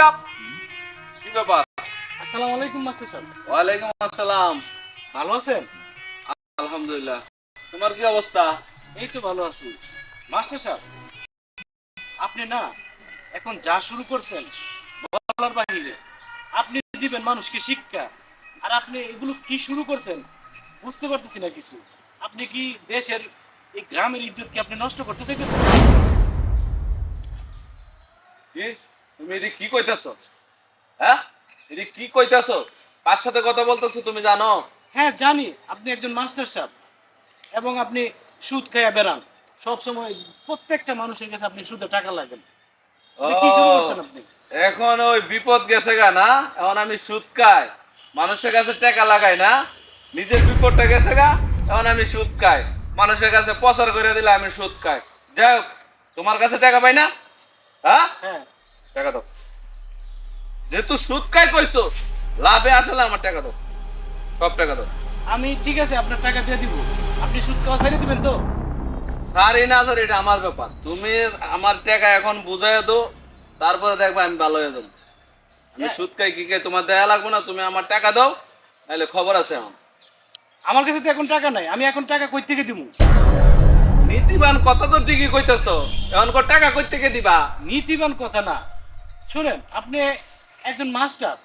সাহেব, কি ব্যাপার? আসসালামু আলাইকুম মাস্টার সাহেব। ওয়ালাইকুম আসসালাম। ভালো আছেন? আলহামদুলিল্লাহ। তোমার কি অবস্থা? এই তো ভালো আছি। মাস্টার সাহেব, আপনি না এখন যা শুরু করছেন বলার বাহিরে। আপনি দিবেন মানুষকে শিক্ষা, আর আপনি এগুলো কি শুরু করছেন বুঝতে পারতেছি না কিছু। আপনি কি দেশের এই গ্রামের ইজ্জত কি আপনি নষ্ট করতে চাইতেছেন? কি তুমি এটি কি কইতেছ? হ্যাঁ, এটি কি কইতেছ? কার সাথে কথা বলতেছো তুমি জানো? হ্যাঁ জানি, আপনি একজন মাস্টার সাহেব এবং আপনি সুদ খাইয়া বেড়ান সব সময়। প্রত্যেকটা মানুষের কাছে আপনি সুদে টাকা লাগেন। ও, এটা কি শুরু করছেন আপনি? এখন ওই বিপদ গেছে গা না, এখন আমি সুদ খাই, মানুষের কাছে টাকা লাগাই না। নিজের বিপদটা গেছে গা, এখন আমি সুদ খাই, মানুষের কাছে প্রচার করে দিলে আমি সুদ খাই। যাই হোক, তোমার কাছে টাকা পাই না? হ্যাঁ, হ্যাঁ, টাকা দাও। যেহেতু সুদ খাই কইছো, লাভে আসলে আমার টাকা দাও, সব টাকা দাও। আমি ঠিক আছে আপনার টাকা দিয়ে দিব। আপনি সুদ খাওয়া ছেড়ে দিবেন তো? সারি না ধর, এটা আমার ব্যাপার। তুমি আমার টাকা এখন বুঝাই দাও, তারপরে দেখবা আমি ভালো হয়ে যাবো। আমি হ্যাঁ। সুদ খাই কি খাই তোমার দেয়া লাগবে না, তুমি আমার টাকা দাও, নাহলে খবর আছে আমার। আমার কাছে তো এখন টাকা নাই, আমি এখন টাকা কই থেকে দিব? নীতিবান কথা তো ঠিকই কইতেছ, এখন টাকা কই থেকে দিবা? নীতিবান কথা না, শুনেন, আপনি একজন মাস্টার,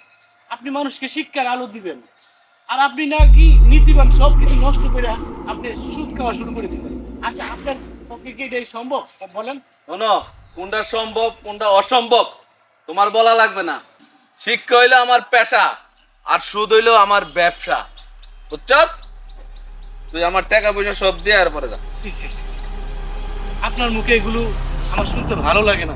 আপনি মানুষকে শিক্ষার আলো দিবেন, আর আপনি নাকি নীতিবান সব কিছু নষ্ট করে আপনি সুদ খাওয়া শুরু করে দিয়েছেন। আচ্ছা, আপনার পক্ষে কি এটাই সম্ভব বলেন? শোনো, কোনটা সম্ভব কোনটা অসম্ভব তোমার বলা লাগবে না। শিক্ষা হইলো আমার পেশা, আর সুদ হইলো আমার ব্যবসা, বুঝছস? তুই আমার টাকা পয়সা সব দিয়ে আর পরে যা। C C C C C. আপনার মুখে এগুলো আমার শুনতে ভালো লাগে না।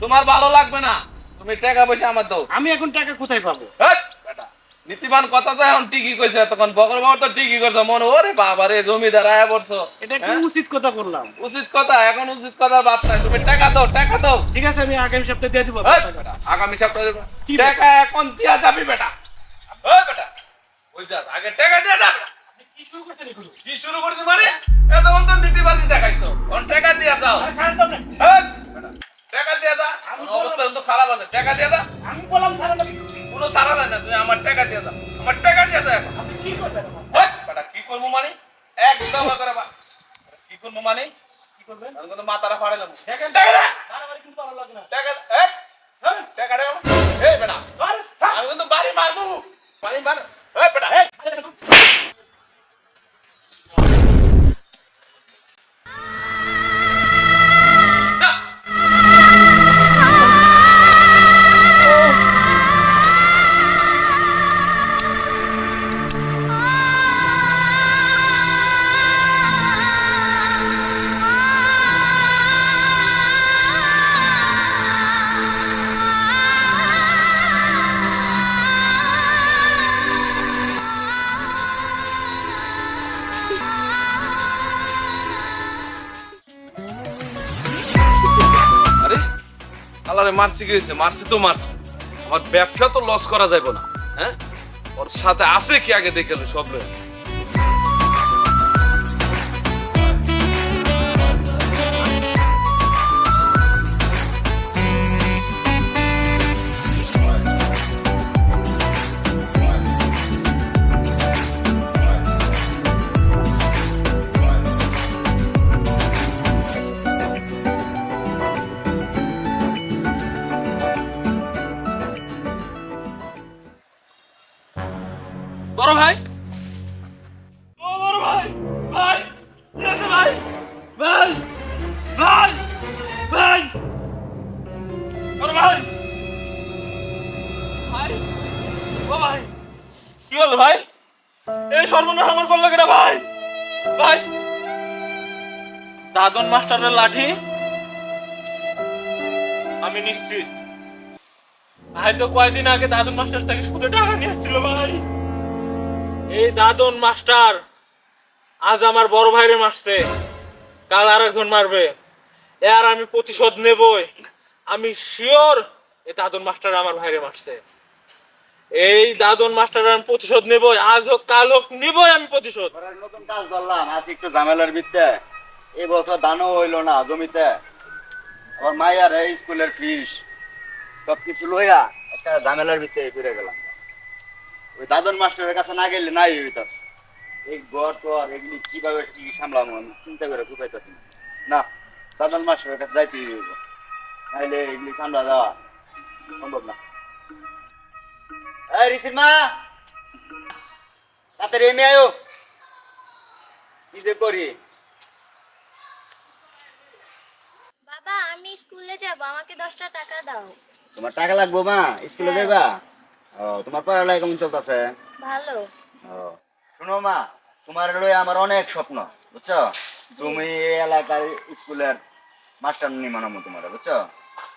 তোমার ভালো লাগবে না, তুমি টাকা পয়সা আমার দাও। আমি এখন টাকা কোথায় পাবো? হেৎ, বেটা, নীতিবান কথা তো এখন ঠিকই কইছে, তখন বকর বকর তো ঠিকই করছো মনে। ওরে বাবা রে, জমিদার আয়া পড়ছো। এটা কি হ্যাঁ? উচিত কথা করলাম? উচিত কথা, এখন উচিত কথা বাদ নাই, তুমি টাকা দাও, টাকা দাও। ঠিক আছে, আমি আগামী সপ্তাহে দিয়ে দিব হেৎ, আপনার টাকা। বেটা, আগামী সপ্তাহে কি টাকা এখন দিয়া যাবি বেটা। ওই বেটা, ওই যা, আগে টাকা দিয়া যা বেটা। আপনি কি শুরু করছেন এগুলো? কি শুরু করছিস মানে? এতক্ষণ তো নীতিবাদী দেখাইছো, এখন টাকা দিয়া দাও। আরে ছাড়েন তো আপনি। হেৎ, বেটা, টাকা দিয়া দা। আমি অবস্থা কিন্তু খারাপ আছে, টাকা দিয়া দা। আমি বললাম ছাড়েন আপনি। কোনো সারা যায় না, তুমি আমার টাকা দিয়ে দাও, আমার টাকা দিয়ে দাও এখন। আপনি কি করবেন এখন? হেৎ, বেটা, কি করবো মানে? একদম করে কি করবো মানে? কি করবেন? আমি কিন্তু মাথাটা ফাড়াইলাম। দেখেন, টাকা দে, বাড়াবাড়ি কিন্তু ভালো লাগে না। টাকা দে, হেৎ, হ্যাঁ? টাকা দে আমার। এই বেটা, আরে, ছাড়। আমি কিন্তু বাড়ি মারবো, বাড়ি মার। এই বেটা, এই, আরে দেখুন। যা। আরে আল্লাহ রে, মারছি কি হয়েছে? মারছি তো মারছি, আমার ব্যবসা তো লস করা যাবে না। হ্যাঁ, ওর সাথে আছে কি আগে দেখে লো সব রে। বড় ভাই, ও বড় ভাই, ভাই, কি আছে ভাই? ভাই, ভাই, ভাই, বড় ভাই, ভাই, ও ভাই, কি হলো ভাই? এই সর্বনাশ আমার করলো কেন ভাই? ভাই, দাদন মাস্টারের লাঠি আমি নিশ্চিত ভাই তো কয়েকদিন আগে দাদন মাস্টার থেকে সুদে টাকা নিয়ে আসছিল ভাই। এই দাদন মাস্টার আজ আমার বড় ভাইরে মারছে, কাল আর একজন মারবে। আর আমি প্রতিশোধ নেবই। আমি শিওর এই দাদন মাস্টার আমার ভাইরে মারছে। এই দাদন মাস্টার আমি প্রতিশোধ নেবই, আজ হোক কাল হোক নিবই আমি প্রতিশোধ। ঘরের নতুন কাজ ধরলাম, আজ একটু ঝামেলার ভিত্তে এই বছর ধানও হইলো না জমিতে। আবার মাইয়ার এই স্কুলের ফিস সবকিছু লইয়া একটা ঝামেলার ভিতরে ঘুরে গেলাম। ওই দাদন মাস্টারের কাছে না গেলে নাই হইতাস। এই ঘর টর এগুলি কিভাবে কি সামলাম আমি চিন্তা করে খুব পাইতাছি না। না, দাদন মাস্টারের কাছে যাইতেই হইব, নাইলে এগুলি সামলা দেওয়া সম্ভব না। এই রিসির মা, তাড়াতাড়ি এমে আয়ো, কি যে করি। বাবা আমি স্কুলে যাব, আমাকে 10টা টাকা দাও। তোমার টাকা লাগবো মা, স্কুলে যাইবা? ও, তোমার পড়ালেখা কেমন চলতেছে? ভালো। ও, শুনো মা, তোমার লইয়া আমার অনেক স্বপ্ন, বুঝছো? তুমি এই এলাকার স্কুলের মাস্টার নিমানো তোমার, বুঝছো?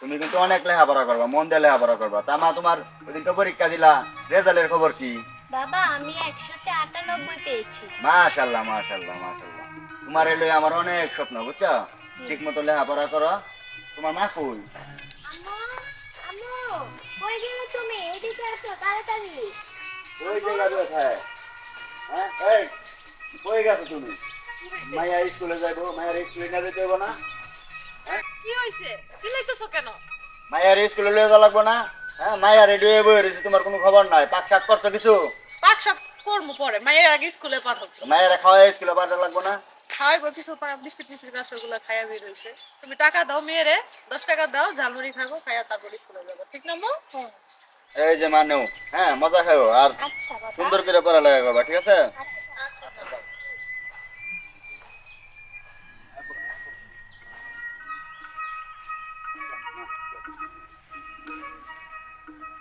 তুমি কিন্তু অনেক লেখাপড়া করবা, মন দিয়ে লেখাপড়া করবা। তা মা, তোমার ওইদিনকে পরীক্ষা দিলা, রেজাল্টের খবর কি? বাবা আমি 198 পেয়েছি। মাশাআল্লাহ মাশাআল্লাহ মাশাআল্লাহ। তোমার এই লইয়া আমার অনেক স্বপ্ন, বুঝছো? ঠিক মতো লেখাপড়া করো। তোমার মা কই? আম্মু, আম্মু কই গেলে তুমি? এদিকে আসো তাড়াতাড়ি। ওই জায়গা কোথায়? হ্যাঁ, এই কই গেছো তুমি? মাইয়া স্কুলে যাইবো, মায়ের স্কুলে না যেতে হইব না? কি হইছে চিল্লাইতেছো কেন? মায়ের স্কুলে লয়ে যাওয়া লাগবো না? হ্যাঁ, মায়া রেডি হয়ে বই রয়েছে, তোমার কোনো খবর নাই। পাক শাক করছো কিছু? পাক সব করবো পরে, মায়ের আগে স্কুলে পাঠাবো। মায়ের খাওয়া স্কুলে পাঠা লাগবো না? খাওয়াইবো কিছু পরে, বিস্কিট মিস্কিট রসগোল্লা খাইয়া বের হয়েছে। তুমি টাকা দাও মেয়েরে, 10 টাকা দাও, ঝালমুড়ি খাবো, খাইয়া তারপর স্কুলে যাবো, ঠিক না মো? এই যে মানেও, হ্যাঁ মজা খাও আর আচ্ছা বাবা। সুন্দর করে পড়ালেখা করবা, ঠিক আছে? আচ্ছা আচ্ছা।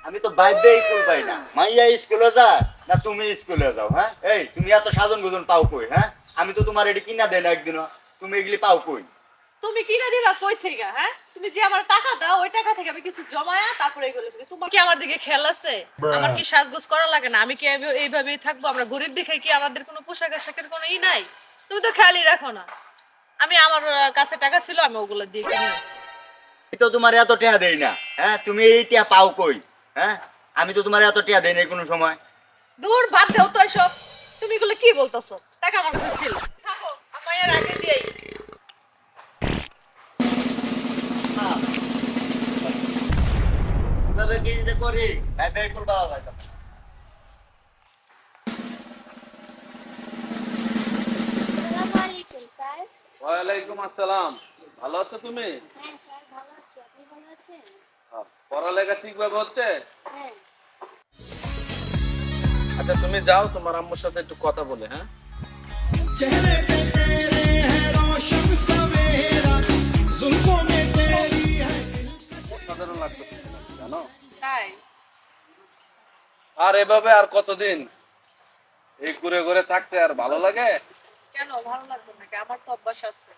আমি তো বাইরে স্কুল পাই না। মাইয়া স্কুলে যা না তুমি স্কুলে যাও? হ্যাঁ, এই তুমি এত সাজন গুজন পাও কই? হ্যাঁ, আমি তো তোমার এটি কিনা দেয় না একদিনও, তুমি এগুলি পাও কই? তুমি কিনা দিবা কই থেকে? হ্যাঁ, তুমি যে আমার টাকা দাও ওই টাকা থেকে আমি কিছু জমায়া তারপরে এগুলো তুমি, তোমার কি আমার দিকে খেয়াল আছে? আমার কি সাজগোজ করা লাগে না? আমি কি এইভাবেই থাকবো? আমরা গরিব দেখে কি আমাদের কোনো পোশাক আশাকের কোনো ই নাই? তুমি তো খেয়ালই রাখো না। আমি আমার কাছে টাকা ছিল, আমি ওগুলো দিয়ে কিনে আনছি। আমি তো তোমার এত টেয়া দেই না। হ্যাঁ, তুমি এই টেয়া পাও কই? হ্যাঁ, আমি তো তোমার এত টেয়া দেই নাই কোনো সময়। দূর বাদ দাও তো এসব। তুমি এগুলো কি বলতেছো? টাকা আমার কাছে ছিল। থাকো, আমার এর আগে দিয়েই। তবে কি যে করি, বাইরে স্কুল পাওয়া যায় না। আসসালামু আলাইকুম স্যার। ওয়ালাইকুম আসসালাম। ভালো আছো তুমি? হ্যাঁ স্যার ভালো আছি, আপনি ভালো আছেন? পড়ালেখা ঠিকভাবে হচ্ছে? হ্যাঁ। আচ্ছা তুমি যাও, তোমার আম্মুর সাথে একটু কথা বলে। হ্যাঁ, चेहरे पे तेरे है रोशन सवेरा जुल्फों में तेरी है অসাধারণ লাগতেছে তোমাকে, জানো? তাই আর এভাবে আর কতদিন এই ঘুরে ঘুরে থাকতে আর ভালো লাগে? কেন ভালো লাগবে নাকি? আমার তো অভ্যাস আছে।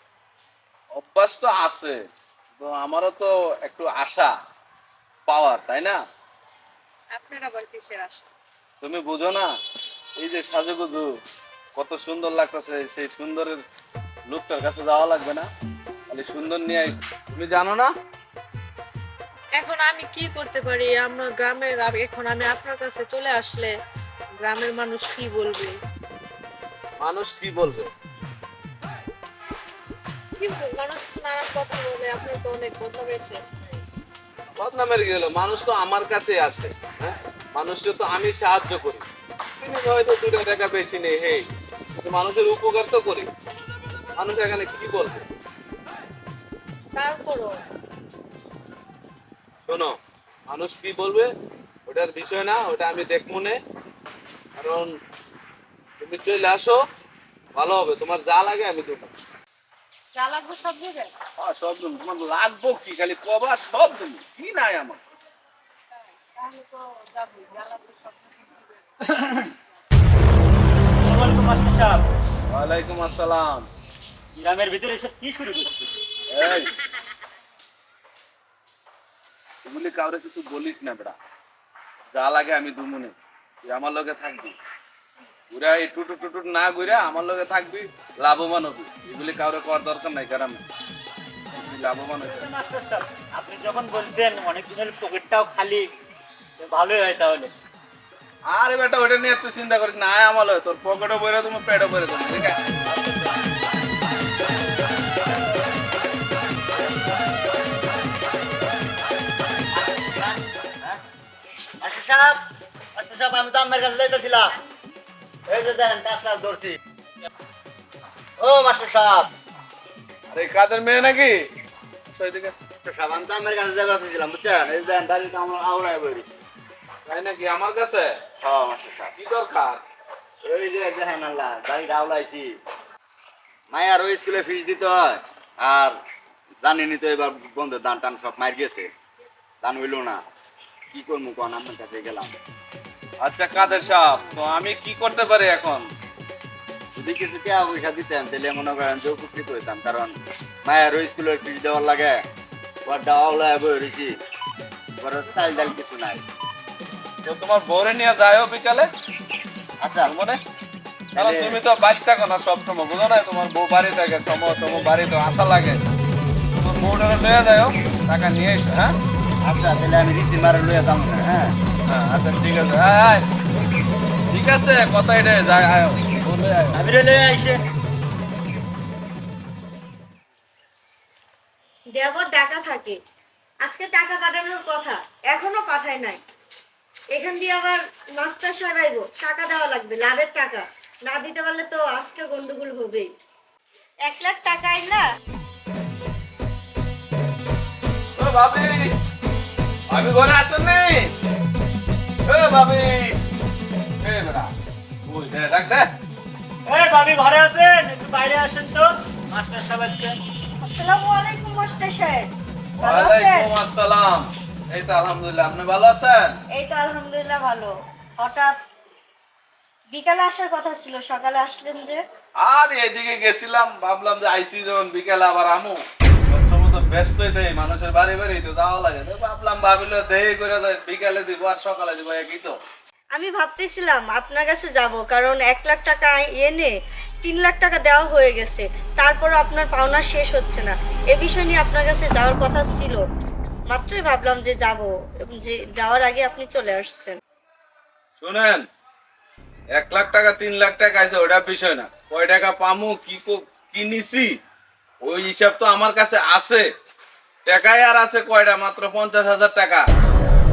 অভ্যাস তো আছে, তো আমারও তো একটু আশা পাওয়ার, তাই না? আপনার আবার কিসের আশা? তুমি বুঝো না, এই যে সাজুগুজু কত সুন্দর লাগতেছে, সেই সুন্দরের লোকটার কাছে যাওয়া লাগবে না? খালি সুন্দর নিয়ে তুমি জানো না? এখন আমি কি করতে পারি? আমার গ্রামের এখন আমি আপনার কাছে চলে আসলে গ্রামের মানুষ কি বলবে? মানুষ কি বলবে? কি বলবে? মানুষ নানা কথা বলে। আপনার তো অনেক বদলাবে শেষ নাই। বদনামের কি হলো? মানুষ তো আমার কাছে আসে। হ্যাঁ, মানুষকে তো আমি সাহায্য করি, তিনি হয়তো 2 টাকা বেশি নেই, হে কিন্তু মানুষের উপকার তো করি। মানুষ এখানে কি বলবে? তারপরও শোনো, মানুষ কি বলবে ওটার বিষয় না, ওটা আমি দেখবো নে। কারণ তুমি চলে আসো, ভালো হবে। তোমার যা লাগে আমি দেবো। যা লাগবে সব দেবে? সব দেবো। তোমার লাগবো কি? খালি কবা, সব দেবো, কি নাই আমার। তাহলে তো যাবো, যা লাগবে সব দেবে। আসসালামু আলাইকুম মাস্টার সাহেব। ওয়ালাইকুম আসসালাম। গ্রামের ভিতরে এসব কি শুরু করছে? এই, এগুলি কাউরে কিছু বলিস না বেটা। যা লাগে আমি দুমুনে, তুই আমার লগে থাকবি। ঘুরা এই টুটু টুটু না ঘুরা আমার লগে থাকবি, লাভবান হবি। এগুলি কাউরে করার দরকার নাই, কারণ তুই লাভবান হবি। মাস্টার সাহেব, আপনি যখন বলছেন অনেক দিনের পকেটটাও খালি, তো ভালোই হয় তাহলে। আরে বেটা, ওটা নিয়ে তুই চিন্তা করিস না। আয় আমার লগে, তোর পকেটও বেরো, তোমার পেটও বেরো, ঠিক আছে? সাহেব, মাস্টার সাহেব, আমি তো আম্মের কাছে যাইতেছিলাম। এই যে দেখেন কাজটা ধরছি। ও মাস্টার সাহেব, আরে কাদের মেয়ে নাকি ওইদিকে মাস্টার সাহেব, আমি তো আম্মের কাছে যাইতেছিলাম, বুঝছেন? এই যে দেখেন দাড়িটা আমার আওড়ায় বইরিছি। তাই নাকি আমার কাছে হ্যাঁ মাস্টার সাহেব, কি দরকার? ওই যে দেখেন আল্লাহ দাড়িটা আওড়াইছি। মায়ার ওই স্কুলে ফিস দিতে হয়, আর জানিনি তো এবার বন্ধুর দান টান সব মার গেছে, দান হইলো না। কি করবো কোন, আপনার কাছে গেলাম। আচ্ছা কাদের সাহেব, তো আমি কি করতে পারি এখন? যদি কিছু টাকা পয়সা দিতেন তাহলে মনে করেন যে উপকৃত হইতাম, কারণ মায়ের ওই স্কুলের ফিস দেওয়ার লাগে, ওয়ার্ডটা আওলায় বই রয়েছি, ঘরের চাল ডাল কিছু নাই। তো তোমার বউরে নিয়ে যাও বিকালে আচ্ছা মনে, কারণ তুমি তো বাড়ি থাকো না সবসময়, বুঝো না? তোমার বউ বাড়ি থাকে, সময় বাড়িতে আসা লাগে। তোমার বউটা লয়ে যাও, টাকা নিয়ে এসো। হ্যাঁ আচ্ছা, তাহলে আমি রিসিভ মারে লইয়া যাবো না। হ্যাঁ হ্যাঁ, আচ্ছা ঠিক আছে। আয়, ঠিক আছে, কথা এটাই যায়। আয় আমি রে লয়ে আইছে। দেবর টাকা থাকে, আজকে টাকা পাঠানোর কথা, এখনো পাঠায় নাই। এখান দিয়ে আবার মাস্টার সাহেব আইবো, টাকা দেওয়া লাগবে, লাভের টাকা। না দিতে পারলে তো আজকে গন্ডগোল হবেই। 1 লাখ টাকা আইলা। ও ভাবি, আমি ঘরে আছেন নি? ও ভাবি, এ বেটা, ওই দে, ডাক দে। এই ভাবি ঘরে আছেন? একটু বাইরে আসেন তো, মাস্টার সাহেব আছেন। আসসালামু আলাইকুম মাস্টার সাহেব, ভালো আছেন? ওয়ালাইকুম আসসালাম। এই তো আলহামদুলিল্লাহ, আপনি ভালো আছেন? এই তো আলহামদুলিল্লাহ ভালো। হঠাৎ বিকালে আসার কথা ছিল, সকালে আসলেন যে? আর এদিকে গেছিলাম, ভাবলাম যে আইসি যখন বিকেলে আবার আমু, সবসময় তো ব্যস্তই থাকি, মানুষের বাড়ি বাড়ি তো যাওয়া লাগে। তো ভাবলাম ভাবিলো দেরি করে দেয়, বিকালে দিব আর সকালে দিব, একই তো। আমি ভাবতেছিলাম আপনার কাছে যাব, কারণ 1 লাখ টাকা এনে 3 লাখ টাকা দেওয়া হয়ে গেছে, তারপর আপনার পাওনা শেষ হচ্ছে না। এ বিষয় নিয়ে আপনার কাছে যাওয়ার কথা ছিল, মাত্রই ভাবলাম যে যাব, যে যাওয়ার আগে আপনি চলে আসছেন। শুনেন, 1 লাখ টাকা 3 লাখ টাকা আছে ওটা বিষয় না, কয় টাকা পামু কি নিছি ওই হিসাব তো আমার কাছে আছে। টাকায় আর আছে কয়টা, মাত্র 50,000 টাকা।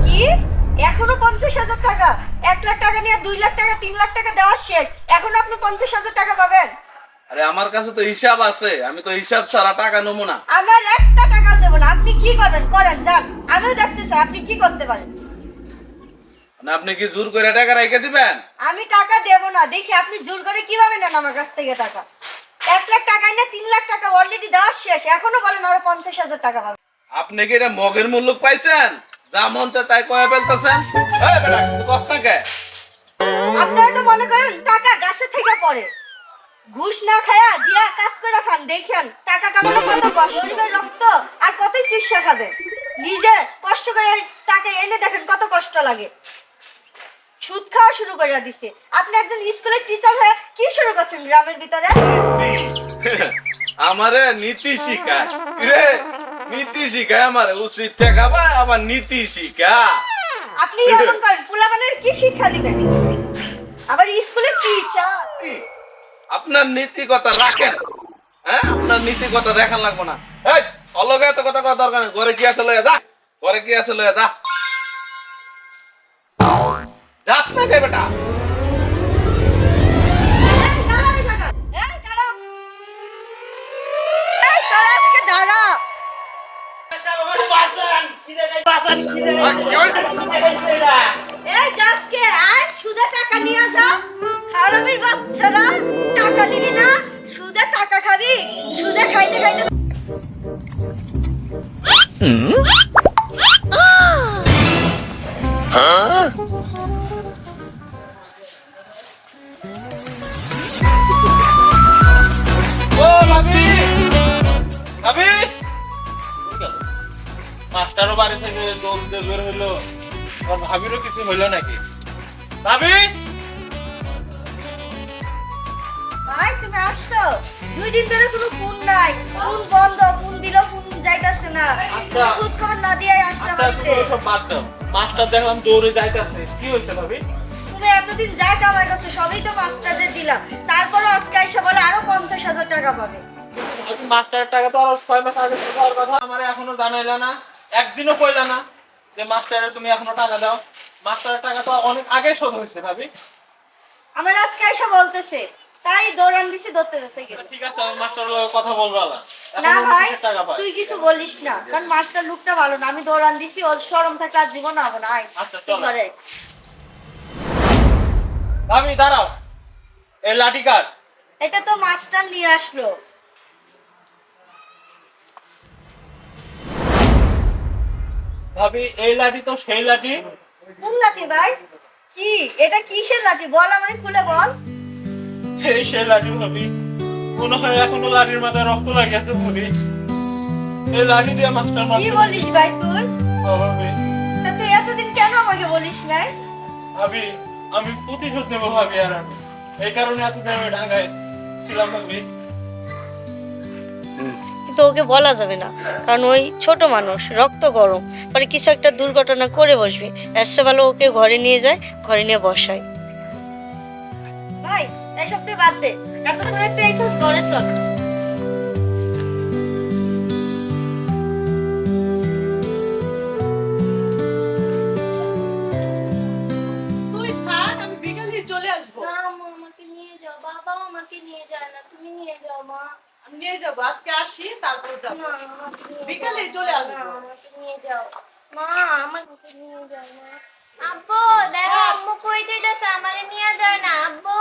কি এখনো 50,000 টাকা? 1 লাখ টাকা নিয়ে 2 লাখ টাকা 3 লাখ টাকা দেওয়ার শেষ, এখন আপনি 50,000 টাকা পাবেন? আরে আমার কাছে তো হিসাব আছে, আমি তো হিসাব ছাড়া টাকা নেবো না। আমার একটা টাকাও দেবো না। আপনি কি করবেন করেন, যান, আমিও দেখতে চাই আপনি কি করতে পারেন। মানে আপনি কি জোর করে টাকা রেখে দিবেন? আমি টাকা দেবো না, দেখি আপনি জোর করে কিভাবে নেন আমার কাছ থেকে টাকা। 1 লাখ টাকায় না 3 লাখ টাকা অলরেডি দেওয়া শেষ, এখনো বলেন আরো 50,000 টাকা পাবেন। আপনি কি এটা মগের মূল্য পাইছেন? যা মন চায় তাই কয়ে ফেলতেছেন। এই বেটা, তুই কষ্ট কে? আপনারা তো মনে করেন টাকা গাছে থেকে পড়ে, ঘুষ না খায়া জিয়া কাজ করে খান। দেখেন টাকা কামানো কত কষ্ট, শরীরের রক্ত আর কতই চিকিৎসা খাবে। নিজে কষ্ট করে টাকা এনে দেখেন কত কষ্ট লাগে। সুদ খাওয়া শুরু করে দিছে। আপনি একজন স্কুলের টিচার হয়ে কি শুরু করছেন গ্রামের ভিতরে? আমারে নীতি শিখায় রে, নীতি শিখায় আমারে, উচিত টাকা পায় আবার নীতি শিখা। আপনি এমন করেন, পোলাপানের কি শিক্ষা দিবেন? আবার স্কুলের টিচার। আপনার নীতি কথা রাখেন, হ্যাঁ? আপনার নীতি কথা দেখান লাগবো না। এই অলগে এত কথা কথা দরকার নেই, ঘরে কি আছে লয়ে যা, ঘরে কি আছে লয়ে যা। যাস না কে বেটা? এই দাঁড়া, এই দাঁড়া, এই দাঁড়া, এই তোরা আজকে দাঁড়া। সাহেব আমার বাঁচান, খিদে গাইছে, বাঁচান, খিদে গাইছে, কি হইছে? খিদে গাইছে এটা। এই জাসকে আয়, সুদে টাকা নিয়ে যা। হারামির বাচ্চারা, টাকা নিবি না, সুদে টাকা খাবি, সুদে খাইতে খাইতে। ও ভাবি, ভাবি মাস্টারও বাড়ি থেকে দৌড় দিয়ে বের হইলো, আর ভাবিরও কিছু হইলো নাকি? ভাবি, ভাই তুমি আসছো? 2 দিন ধরে কোনো ফোন নাই, ফোন বন্ধ, ফোন দিলেও ফোন যাইতাছে না। আচ্ছা। খোঁজ খবর না দিয়ে আসলে আচ্ছা বাড়িতে। তুমি সব বাদ দাও, মাস্টার দেখলাম দৌড়ে যাইতাছে, কি হয়েছে ভাবি? তুমি এতদিন যা কামাই করছো সবই তো মাস্টারে দিলাম, তারপরও আজকে এসে বলে আরো 50,000 টাকা পাবে। মাস্টারের টাকা তো আরো 6 মাস আগে দেওয়ার কথা, আমার এখনো জানাইলা না, একদিনও কইলা না যে মাস্টারে তুমি এখনো টাকা দাও। মাস্টারের টাকা তো অনেক আগে শোধ হয়েছে ভাবি। আমার আজকে এসে বলতেছে, তাই দৌড়ান দিছি, ধরতে ধরতে গেল। ঠিক আছে, আমি মাস্টারের লগে কথা বলবো আলা। না এখন ভাই, কিসের টাকা পায়? তুই কিছু বলিস না, কারণ মাস্টার লোকটা ভালো না। আমি দৌড়ান দিছি, ওর শরম থাকলে আর জীবন হবো না। আয় আচ্ছা, চলো। ঘরে। ভাবি দাঁড়াও, এই লাঠি কার? এটা তো মাস্টার নিয়ে আসলো। ভাবি এই লাঠি তো সেই লাঠি। কোন লাঠি ভাই? কি এটা কিসের লাঠি বল, আমাকে খুলে বল। এই সেই লাঠি ভাবি, মনে হয় এখনো লাঠির মাথায় রক্ত লাগে আছে ভাবি। এই লাঠি দিয়ে মাস্টার কি মারছে বলিস ভাই তুই? ভাবি। তা তুই এতদিন কেন আমাকে বলিস নাই? ভাবি আমি প্রতিশোধ নেবো ভাবি, আর আমি এই কারণে এতদিন আমি ঢাকায় ছিলাম ভাবি। কিন্তু ওকে বলা যাবে না, কারণ ওই ছোট মানুষ, রক্ত গরম, পরে কিছু একটা দুর্ঘটনা করে বসবে। এসে ভালো ওকে ঘরে নিয়ে যায়, ঘরে নিয়ে বসায়। ভাই এইসব তুই বাদ দে, এত করে তুই এইসব ঘরে চল। তুই থাক, আমি বিকালে চলে আসবো। না আম্মু, আমাকে নিয়ে যাও। বাবা আমাকে নিয়ে যায় না, তুমি নিয়ে যাও মা। আমি নিয়ে যাবো, আজকে আসি তারপর যাবো। না আমাকে নিয়ে বিকালে যাও। চলে না, আসবো। আমাকে নিয়ে যাও মা, আমাকে নিয়ে যাও মা। আব্বু দেখো আম্মু কই যাইতাছে, আমারে নিয়ে যায় না। আব্বু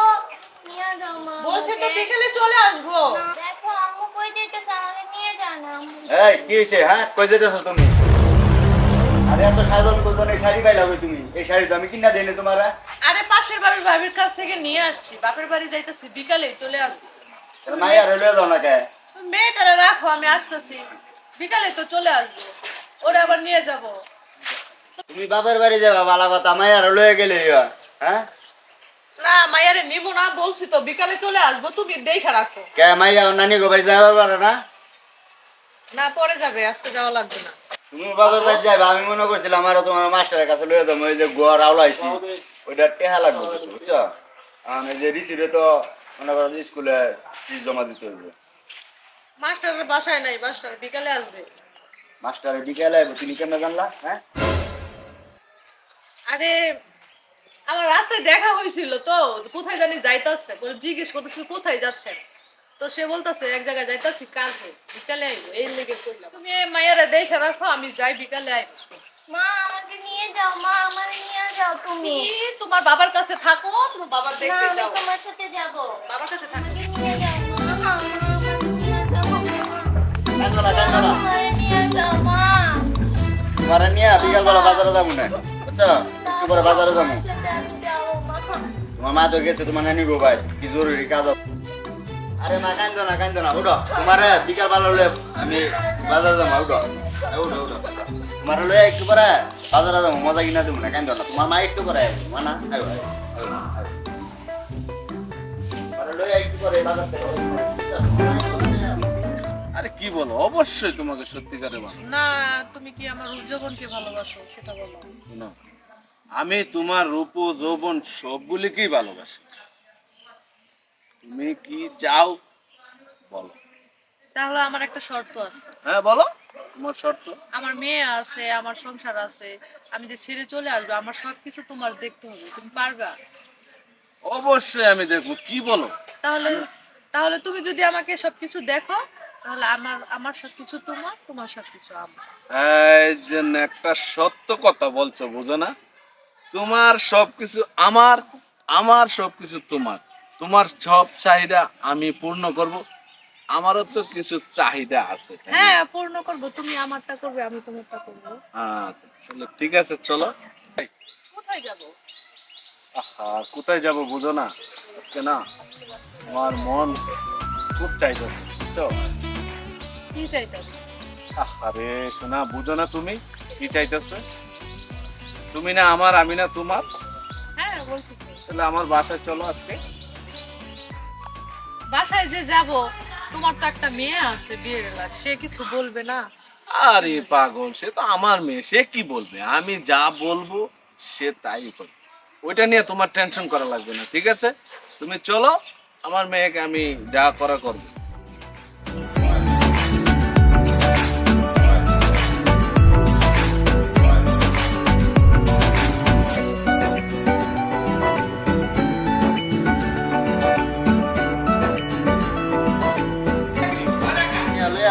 নিয়ে যাও মা। বলছে তো আমাকে। বিকালে চলে আসবো। দেখো আম্মু কই যাইতাছে, আমাকে নিয়ে যায় না আম্মু। এই কি হয়েছে? হ্যাঁ, কই যেতেছো তুমি? আরে এত সাজন কোজন এই শাড়ি পাইলা কই তুমি? এই শাড়ি তো আমি কিনা দেই না তোমারা। আরে পাশের বাড়ির ভাবির কাছ থেকে নিয়ে আসছি, বাপের বাড়ি যাইতেছি, বিকালে চলে আসবো। মাইয়া রইলে দাও না কে? তুমি মেয়েটারে রাখো, আমি আসতেছি, বিকালে তো চলে আসবো, ওরে আবার নিয়ে যাবো। তুমি বাপের বাড়ি যাবা, ভালো কথা। মাইয়া লয়ে গেলে হ্যাঁ? না মাইয়ারে নিবো না, বলছি তো বিকালে চলে আসবো, তুমি দেখে রাখো। কে মাইয়া ওর নানি গো বাড়ি যাবার পারে না? না পরে যাবে, আজকে যাওয়া লাগবে না। তুমি বাপের বাড়ি যাইবা, আমি মনে করছিলাম আমারও তোমার মাস্টারের কাছে লয়ে যাবো। ওই যে গোয়ার আওলাইছি, ওইটা টেহা লাগবে কিছু, বুঝছো? এই যে রিসিভে তো মনে করো স্কুলে ফিস জমা দিতে হইবে। মাস্টারের বাসায় নাই, মাস্টার বিকালে আসবে। মাস্টারের বিকেলে আইবো, তুমি কেমনে জানলা? হ্যাঁ, আরে আমার রাস্তায় দেখা হয়েছিল তো, কোথায় জানি যাইতাছে, বলে জিজ্ঞেস করতেছি কোথায় যাচ্ছেন, তো সে বলতেছে এক জায়গায় যাইতাছি কাজে, বিকালে আইবো, এই লেগে কইলাম। তুমি এই মাইয়ারে দেখে রাখো, আমি যাই বিকালে আইবো। মা আমাকে নিয়ে যাও মা, আমারে নিয়ে যাও তুমি। তুমি তোমার বাবার কাছে থাকো, তোমার বাবার না দেখতে আমি যাও, তোমার সাথে যাব। বাবার কাছে থাকো। আমাকে নিয়ে যাও মা, আমাকে নিয়ে যাও মা। কান্দো না, কান্দো না। আমারে নিয়ে যাও মা। তোমারে নিয়ে বিকালবেলা বাজারে যাবো না, বুঝছো? একটু পরে বাজারে যাবো। তোমার সাথে আমি যাবো মা। তোমার মা তো গেছে তোমার নানি গো ভাই, কি জরুরি কাজ আছে। আরে মা কান্দো না, কান্দো না, উঠো। তোমারে বিকালবেলা লয়ে আমি বাজারে যাবো, উঠো উঠো উঠো। তোমার লয়ে একটু পরে বাজারে যাবো, মজা কিনা দেবো না, কান্দো না। তোমার মা একটু পরে আইবো, মা না? আইবো, আইবো, আইবো, আইবো। তোমারে লয়ে একটু পরে বাজার থেকে আরে কি বলো, অবশ্যই তোমাকে সত্যিকারে ভালো। না তুমি কি আমার উজ্জীবনকে ভালোবাসো সেটা বলো। শোনো, আমি তোমার রূপ যৌবন সবগুলিকেই ভালোবাসি। তুমি কি চাও বলো। তাহলে আমার একটা শর্ত আছে। হ্যাঁ বলো, তোমার শর্ত। আমার মেয়ে আছে, আমার সংসার আছে, আমি যে ছেড়ে চলে আসবো, আমার সবকিছু তোমার দেখতে হবে, তুমি পারবা? অবশ্যই আমি দেখবো, কি বলো। তাহলে তাহলে তুমি যদি আমাকে সবকিছু দেখো, তাহলে আমার আমার সবকিছু তোমার, তোমার সবকিছু আমার। এই যে একটা সত্য কথা বলছো, বুঝো না? তোমার সবকিছু আমার, আমার সবকিছু তোমার। তোমার সব চাহিদা আমি পূর্ণ করব, আমারও তো কিছু চাহিদা আছে, তাই না? হ্যাঁ পূর্ণ করবো, তুমি আমারটা করবে, আমি তোমারটা করবো। আচ্ছা, চলো ঠিক আছে, চলো। এই, কোথায় যাব? আহা, কোথায় যাব বুঝো না? আজকে না আমার মন খুব চাইতেছে, বুঝছো? কি চাইতেছো? আরে শোনা, বুঝো না তুমি কি চাইতেছে? তুমি না আমার, আমি না তোমার। হ্যাঁ বলছি তো। তাহলে আমার বাসায় চলো আজকে। বাসায় যে যাব, তোমার তো একটা মেয়ে আছে বিয়ের লাগ, সে কিছু বলবে না? আরে পাগল, সে তো আমার মেয়ে, সে কি বলবে? আমি যা বলবো সে তাই করবে। ওইটা নিয়ে তোমার টেনশন করা লাগবে না, ঠিক আছে? তুমি চলো, আমার মেয়েকে আমি যা করা করবো।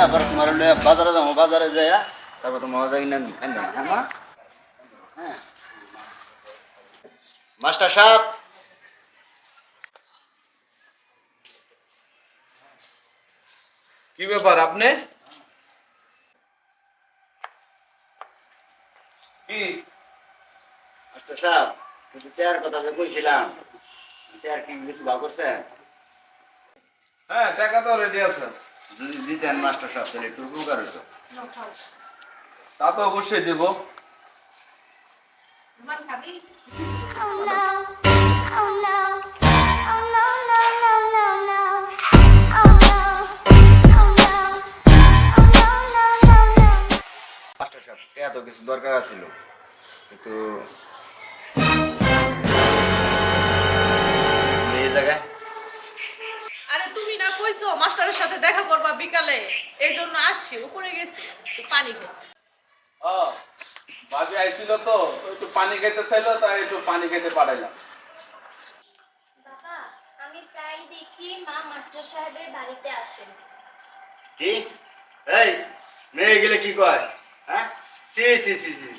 আবার তোমার লইয়া বাজারে যাবো, বাজারে যাইয়া তারপর তোমার মজা কিনে আনবো, হ্যাঁ মা? হ্যাঁ। মাস্টার সাহেব, কি ব্যাপার আপনি? কি মাস্টার সাহেব, কিন্তু তেয়ার কথা যে কইছিলাম, তেয়ার কি কিছু ভাগ করছে? হ্যাঁ, টাকা তো রেডি আছে। যদি দিতেন মাস্টার সাহেব তাহলে একটু উপকার হতো। তা তো অবশ্যই দেব। Oh no. Oh no. Oh no, no, no, no, no. Oh no. Oh no. Oh no, no, no, no. Master সাহেব, টেয়া তো কিছু দরকার আছিল, কিন্তু এই জায়গায় আরে তুমি না কইছো মাস্টারের সাথে দেখা করবা বিকালে, এই জন্য আসছি, উপরে গেছি একটু পানি খেতে। ও, ভাবি আইছিল তো, একটু পানি খাইতে চাইলো, তাই একটু পানি খাইতে পাঠাইলাম। বাবা, আমি প্রায় দেখি মা মাস্টার সাহেবের বাড়িতে আসেন। কি? এই মেয়ে গেলে কি কয়? হ্যাঁ, সি সি সি সি,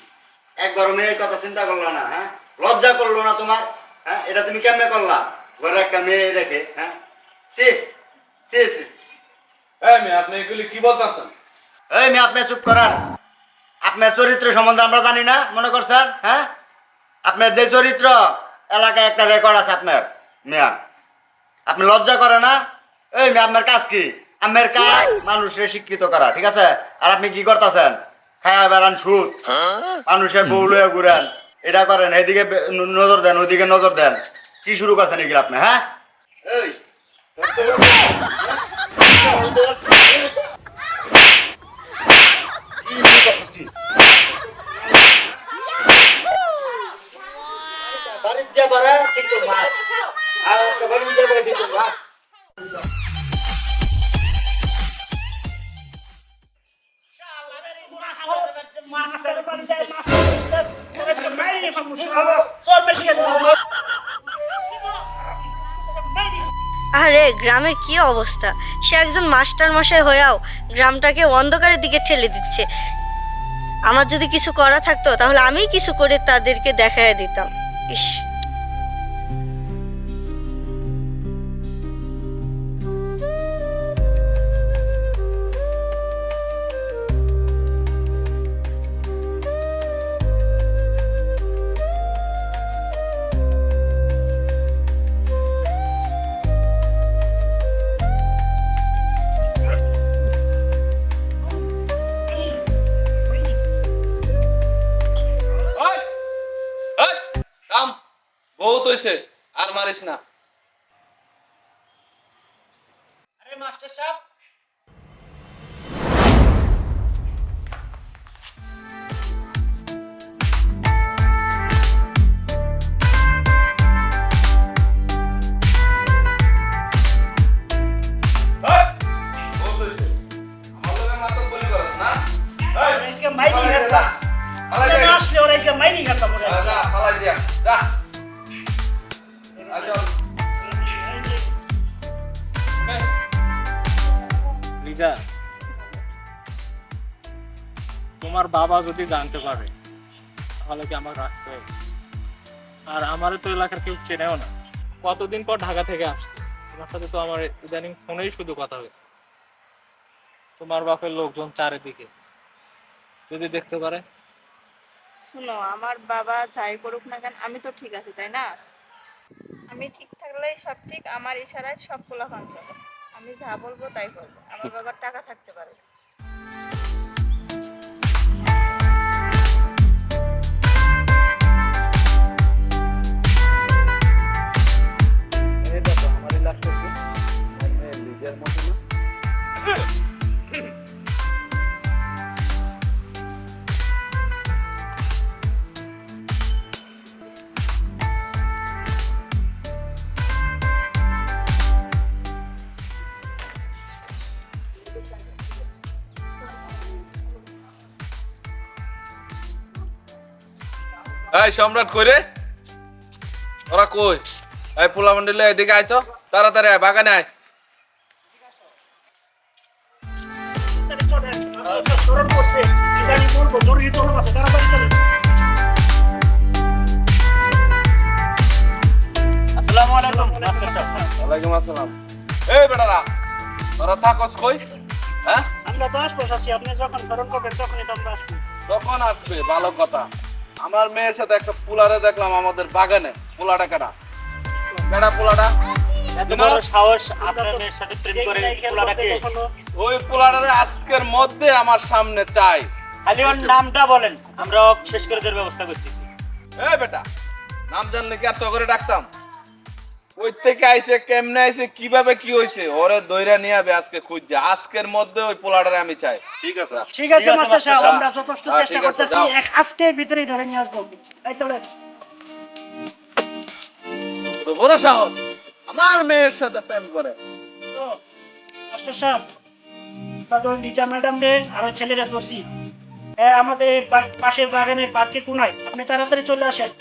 একবারও মেয়ের কথা চিন্তা করলো না? হ্যাঁ, লজ্জা করলো না তোমার? হ্যাঁ, এটা তুমি কেমনে করলা ঘরে একটা মেয়ে রেখে? হ্যাঁ, সি সি সি সি। এই মেয়ে, আপনি এগুলি কি বলতেছেন? এই মেয়ে, আপনি চুপ করান। আপনার চরিত্র সম্বন্ধে আমরা জানি না মনে করছেন? হ্যাঁ, আপনার যে চরিত্র, এলাকায় একটা রেকর্ড আছে আপনার। মেয়া, আপনি লজ্জা করে না? এই মেয়ে, আপনার কাজ কি? আমার কাজ মানুষের শিক্ষিত করা, ঠিক আছে? আর আপনি কি করতেছেন? খায়া বেড়ান সুদ, মানুষের বউ লইয়া ঘুরেন, এটা করেন, এইদিকে নজর দেন, ওইদিকে নজর দেন। কি শুরু করছেন এগুলো আপনি? হ্যাঁ, এই বাড়িতে গিয়ে করে ঠিক তো মাছ আর আজকে বাড়িতে গিয়ে করে ঠিক তো মাছ। আরে গ্রামের কি অবস্থা! সে একজন মাস্টার মশাই হয়েও গ্রামটাকে অন্ধকারের দিকে ঠেলে দিচ্ছে। আমার যদি কিছু করা থাকতো তাহলে আমিই কিছু করে তাদেরকে দেখাইয়া দিতাম। ইস, কাম বহুত হইছে, আর মারিস না। আরে মাস্টার সাহেব, বহুত হইছে, আমার লগে নাটক বলি করস না? এই, আজকে মাইরি ফালাই দে, খেতাম। যা, ফালাই দে। আসলে ওরা আজকে মাইরি খেতাম ওরা। যা, ফালাই দিয়া, যা। আচ্ছা। লিজা, তোমার বাবা যদি জানতে পারে তাহলে কি আমার রাখতে হবে? আর আমারও তো এলাকার কেউ চেনেও না, কতদিন পর ঢাকা থেকে আসছে। তোমার সাথে তো আমার ইদানিং ফোনেই শুধু কথা হয়েছে। তোমার বাপের লোকজন চারিদিকে, যদি দেখতে পারে। শুনো, আমার বাবা যাই করুক না কেন আমি তো ঠিক আছি, তাই না? আমি ঠিক থাকলেই সব ঠিক, আমার ইশারায় সব পোলাপান চলে। আমি যা বলবো তাই করবো। আমার বাবার টাকা থাকতে পারে। এই দেখো আমার এই লাস্ট লিজের মতো না। এই সম্রাট কইরে, ওরা কই? এই পোলা মন্ডলে এদিকে আয় তো, তাড়াতাড়ি আয়, বাগানে আয়। গাড়ি বলবো, জরুরি তলব আছে, তাড়াতাড়ি চলেন। আসসালামু আলাইকুম মাস্টার সাহেব। ওয়ালাইকুম আসসালাম। এই বেটারা, তোরা থাকস কই? হ্যাঁ, আমরা তো আশপাশ আছি, আপনি যখন ফেরত করবেন তখনই তো আমরা আসবো। তখন আসবে, ভালো কথা। আমার মেয়ের সাথে একটা পোলারে দেখলাম আমাদের বাগানে। পোলাটা কেনা কেনা পোলাটা? এত বড় সাহস আপনার মেয়ের সাথে প্রেম করে পোলাটাকে? ওই পোলাটারে আজকের মধ্যে আমার সামনে চাই। খালি ওর নামটা বলেন, আমরা শেষ করে দেওয়ার ব্যবস্থা করতেছি। এই বেটা, নাম জানলে কি আর তো করে ডাকতাম? ওই থেকে আইছে, কেমনে আইছে, কিভাবে কি হইছে, ওরে দইরা নিয়ে আবে আজকে খুঁজছে। আজকের মধ্যে ওই পোলাটারে আমি চাই। ঠিক আছে ঠিক আছে মাস্টার সাহেব, আমরা যথেষ্ট হ্যাঁ, চেষ্টা ঠিক আছে, করতেছি, যাও। আজকের ভিতরেই ধরে নিয়ে আসবো। এই চলেন। তো বড় সাহস, আমার মেয়ের সাথে প্রেম করে। তো মাস্টার সাহেব, তারপর লিজা ম্যাডাম রে আর ওই ছেলেরা দোষী। হ্যাঁ, আমাদের পাশের বাগানের পার্কে কোনায়, আপনি তাড়াতাড়ি চলে আসেন।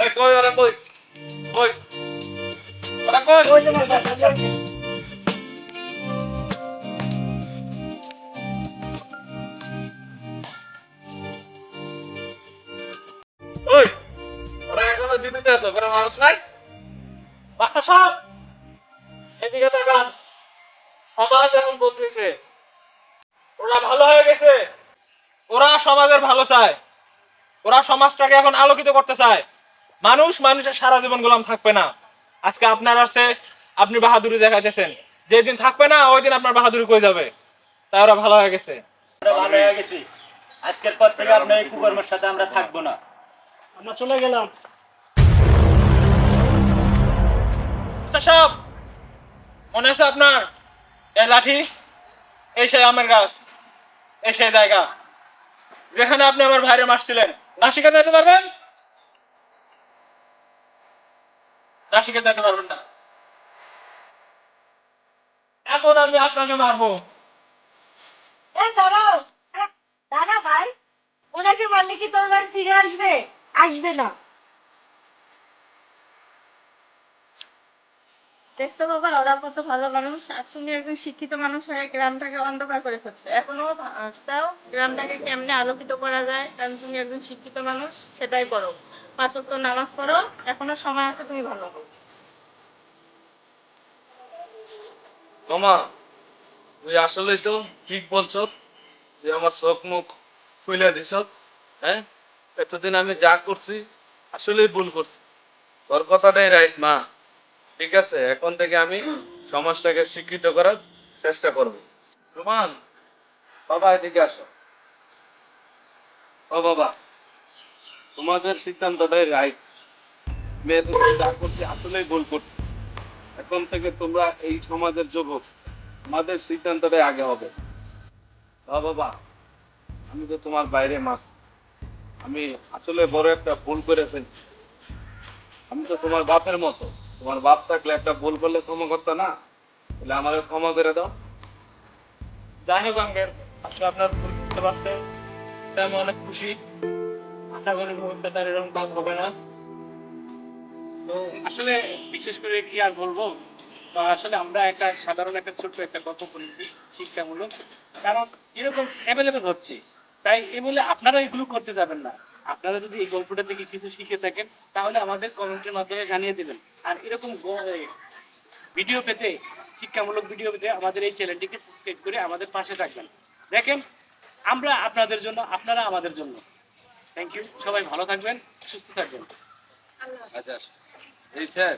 এই কই ওরা, কই কই ওরা, কই? ওই যে মাস্টার সাহেব। ওই, ওরা এখনো দিতে আছো, কোনো মানুষ নাই? মাস্টার সাহেব, এদিকে তাকান। সমাজ এখন বদলেছে, ওরা ভালো হয়ে গেছে। ওরা সমাজের ভালো চায়, ওরা সমাজটাকে এখন আলোকিত করতে চায়। মানুষ মানুষের সারা জীবন গোলাম থাকবে না। আজকে আপনার আছে, আপনি বাহাদুরি দেখাইতেছেন। যেদিন থাকবে না, ওই দিন আপনার বাহাদুরি কই যাবে। তাই ওরা ভালো হয়ে গেছে। ভালো হয়ে গেছি। আজকের পর থেকে আপনার এই কুকর্মের সাথে আমরা থাকবো না। আমরা চলে গেলাম। সব মনে আছে আপনার? এই লাঠি, এই সেই আমের গাছ, এই সেই জায়গা যেখানে আপনি আমার ভাইরে মারছিলেন। নাসিকা যেতে পারবেন? নাসিকা যেতে পারবেন না। এখন আমি আপনাকে মারবো। এই দাঁড়াও, দাঁড়া ভাই, ওনাকে মারলে কি তোর ভাই ফিরে আসবে? আসবে না। দেখছো বাবা, ওরা কত ভালো মানুষ, আর তুমি একজন শিক্ষিত মানুষ হয়ে গ্রামটাকে অন্ধকার করে ফেলছো। এখনো তাও গ্রামটাকে কেমনে আলোকিত করা যায়, কারণ তুমি একজন শিক্ষিত মানুষ, সেটাই করো। 5 ওয়াক্ত নামাজ পড়ো, এখনো সময় আছে, তুমি ভালো করো। মামা, তুই আসলেই তো ঠিক বলছ। তুই আমার চোখ মুখ খুলে দিছ। হ্যাঁ, এতদিন আমি যা করছি আসলেই ভুল করছি। তোর কথাটাই রাইট মা। ঠিক আছে, এখন থেকে আমি সমাজটাকে শিক্ষিত করার চেষ্টা করব। রোমান, বাবা এদিকে আসো। ও বাবা, তোমাদের সিদ্ধান্তটাই রাইট। মেয়ে তুমি যা করছি আসলেই ভুল করছি। এখন থেকে তোমরা এই সমাজের যুবক, আমাদের সিদ্ধান্তটাই আগে হবে। বাবা, আমি তো তোমার বাইরে মাস, আমি আসলে বড় একটা ভুল করে ফেলছি। আমি তো তোমার বাপের মতো। তোমার বাপ থাকলে একটা ভুল করলে ক্ষমা করতো না? তাহলে আমাকে ক্ষমা করে দাও। যাই হোক আঙ্কেল, আপনি আপনার ভুল বুঝতে পারছেন, তাই আমি অনেক খুশি। আশা করি ভবিষ্যতে তার এরকম কাজ হবে না। তো আসলে বিশেষ করে কি আর বলবো, তো আসলে আমরা একটা সাধারণ একটা ছোট্ট একটা গল্প করেছি শিক্ষামূলক, কারণ এরকম অ্যাভেলেবেল হচ্ছে, তাই এ বলে আপনারা এগুলো করতে যাবেন না। আপনারা যদি এই গল্পটা থেকে কিছু শিখে থাকেন তাহলে আমাদের কমেন্টের মাধ্যমে জানিয়ে দেবেন। আর এরকম ভিডিও পেতে, শিক্ষামূলক ভিডিও পেতে আমাদের এই চ্যানেলটিকে সাবস্ক্রাইব করে আমাদের পাশে থাকবেন। দেখেন, আমরা আপনাদের জন্য, আপনারা আমাদের জন্য। থ্যাংক ইউ, সবাই ভালো থাকবেন, সুস্থ থাকবেন। আচ্ছা, এই স্যার